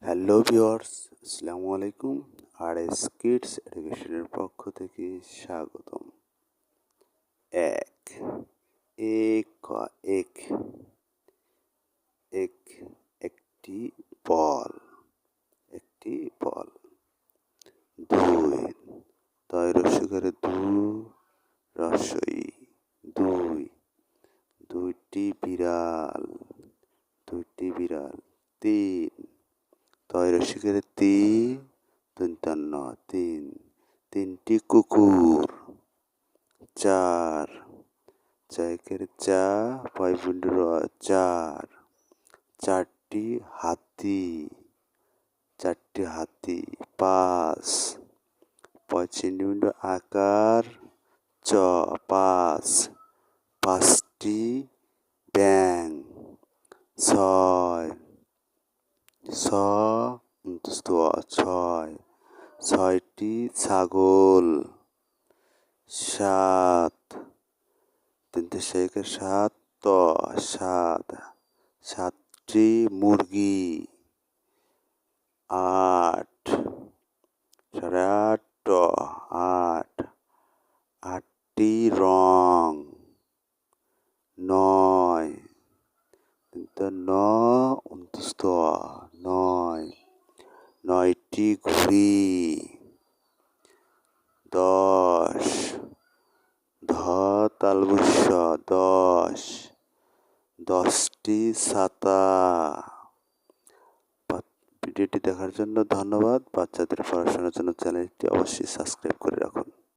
Hello viewers, আসসালামু আলাইকুম। RS kids এডুকেশনের পক্ষ থেকে স্বাগতম। এক এক এক এক একটি বল একটি বল। দুই দয় রসিকারে রসই দুই দুইটি বিড়াল। তিন তয় রসিকের দন্তান্ন তিনটি কুকুর। চার চায়কের পয়পুণ্ড চারটি হাতি। পাঁচ পয়চিন্ডুণ্ড আকার পাঁচটি ব্যাঙ। ছয় ছয়টি ছাগল। সাত সাতটি মুরগি। আট আটটি রং। নয় নয়টি ঘুড়ি। দশ দশটি ছাতা। ভিডিওটি দেখার জন্য ধন্যবাদ। বাচ্চাদের পড়াশোনার জন্য চ্যানেলটি অবশ্যই সাবস্ক্রাইব করে রাখুন।